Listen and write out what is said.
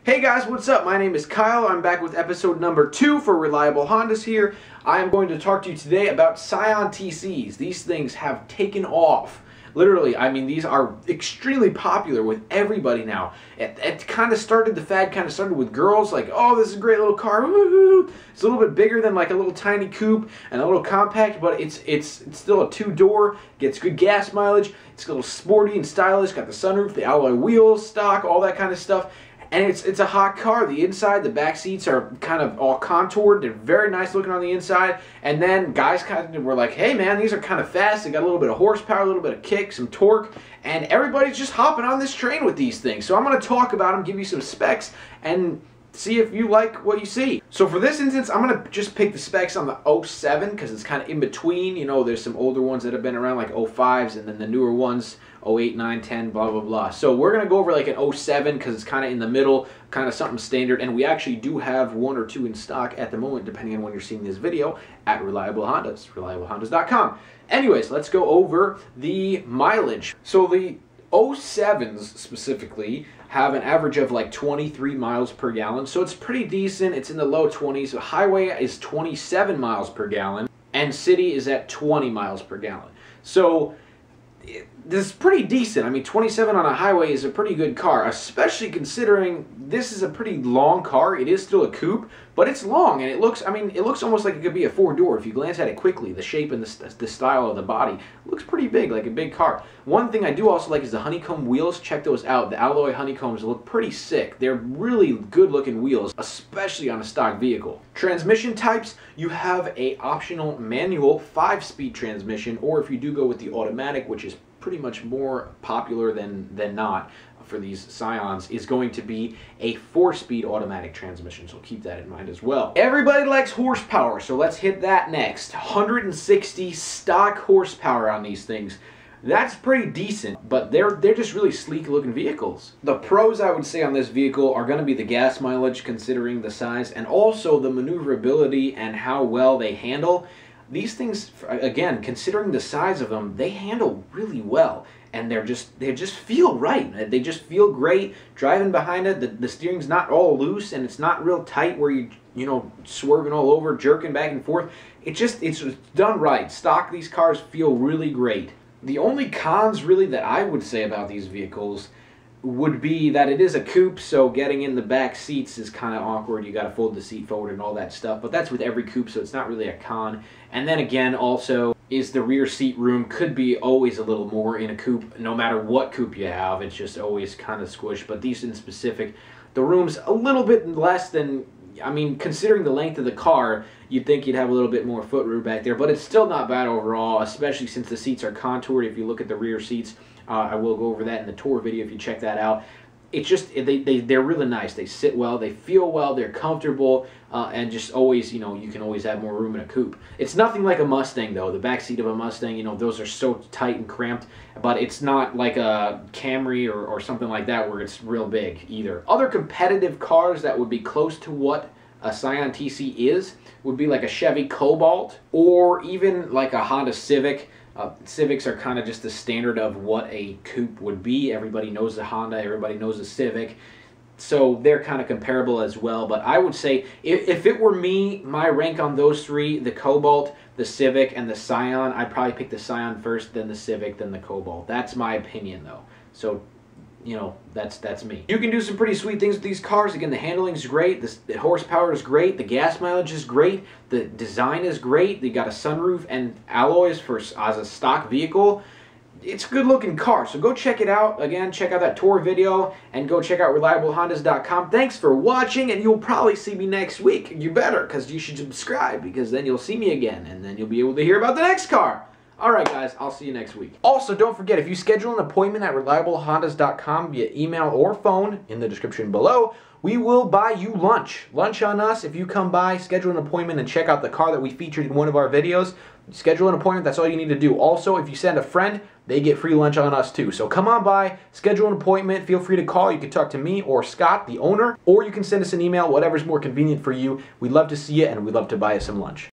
Hey guys, what's up? My name is Kyle. I'm back with episode number 2 for Reliable Hondas here. I am going to talk to you today about Scion TCs. These things have taken off. Literally, I mean, these are extremely popular with everybody now. It kind of started, the fad kind of started with girls, like, oh, this is a great little car, woohoo! It's a little bit bigger than like a little tiny coupe and a little compact, but it's still a 2-door, gets good gas mileage, it's a little sporty and stylish, got the sunroof, the alloy wheels, stock, all that kind of stuff. And it's a hot car. The inside, the back seats are kind of all contoured. They're very nice looking on the inside. And then guys kind of were like, hey man, these are kind of fast. They got a little bit of horsepower, a little bit of kick, some torque. And everybody's just hopping on this train with these things. So I'm going to talk about them, give you some specs, and see if you like what you see. So for this instance, I'm going to just pick the specs on the 07 because it's kind of in between. You know, there's some older ones that have been around like 05s and then the newer ones 08, 9, 10, blah, blah, blah. So we're going to go over like an 07 because it's kind of in the middle, kind of something standard. And we actually do have 1 or 2 in stock at the moment, depending on when you're seeing this video, at ReliableHondas, ReliableHondas.com. Anyways, let's go over the mileage. So the 07s specifically have an average of like 23 miles per gallon. So it's pretty decent. It's in the low 20s. So highway is 27 miles per gallon and city is at 20 miles per gallon. So this is pretty decent. I mean, 27 on a highway is a pretty good car, especially considering this is a pretty long car. It is still a coupe, but it's long, and it looks, I mean, it looks almost like it could be a 4-door if you glance at it quickly. The shape and the style of the body looks pretty big, like a big car. One thing I do also like is the honeycomb wheels. Check those out. The alloy honeycombs look pretty sick. They're really good-looking wheels, especially on a stock vehicle. Transmission types, you have a optional manual 5-speed transmission, or if you do go with the automatic, which is pretty much more popular than not for these Scions, is going to be a 4-speed automatic transmission, so keep that in mind as well. Everybody likes horsepower, so let's hit that next. 160 stock horsepower on these things. That's pretty decent, but they're just really sleek looking vehicles. The pros I would say on this vehicle are going to be the gas mileage considering the size, and also the maneuverability and how well they handle. These things, again, considering the size of them, they handle really well, and they just feel right. They just feel great driving behind it. The steering's not all loose, and it's not real tight where you know, swerving all over, jerking back and forth. It's done right. Stock, these cars feel really great. The only cons really that I would say about these vehicles would be that it is a coupe, so getting in the back seats is kind of awkward. You got to fold the seat forward and all that stuff, but that's with every coupe, so it's not really a con. And then again, also, is the rear seat room could be always a little more in a coupe, no matter what coupe you have. It's just always kind of squished, but these in specific, the room's a little bit less than, I mean, considering the length of the car, you'd think you'd have a little bit more foot room back there, but it's still not bad overall, especially since the seats are contoured. If you look at the rear seats, I will go over that in the tour video if you check that out. It's just, they're really nice. They sit well, they feel well, they're comfortable, and just always, you know, you can always have more room in a coupe. It's nothing like a Mustang, though. The back seat of a Mustang, you know, those are so tight and cramped, but it's not like a Camry or something like that where it's real big either. Other competitive cars that would be close to what a Scion TC is would be like a Chevy Cobalt or even like a Honda Civic. Civics are kind of just the standard of what a coupe would be. Everybody knows the Honda, everybody knows the Civic, so they're kind of comparable as well. But I would say if it were me, my rank on those 3, the Cobalt, the Civic, and the Scion, I'd probably pick the Scion first, then the Civic, then the Cobalt. That's my opinion though, so you know, that's me. You can do some pretty sweet things with these cars. Again, the handling is great, the horsepower is great, the gas mileage is great, the design is great. They got a sunroof and alloys as a stock vehicle. It's a good looking car, so go check it out. Again, check out that tour video and go check out ReliableHondas.com. Thanks for watching, and you'll probably see me next week. You better, because you should subscribe, because then you'll see me again, and then you'll be able to hear about the next car. Alright guys, I'll see you next week. Also, don't forget, if you schedule an appointment at ReliableHondas.com via email or phone, in the description below, we will buy you lunch. Lunch on us if you come by, schedule an appointment, and check out the car that we featured in one of our videos. Schedule an appointment, that's all you need to do. Also, if you send a friend, they get free lunch on us too. So come on by, schedule an appointment, feel free to call. You can talk to me or Scott, the owner, or you can send us an email, whatever's more convenient for you. We'd love to see you, and we'd love to buy you some lunch.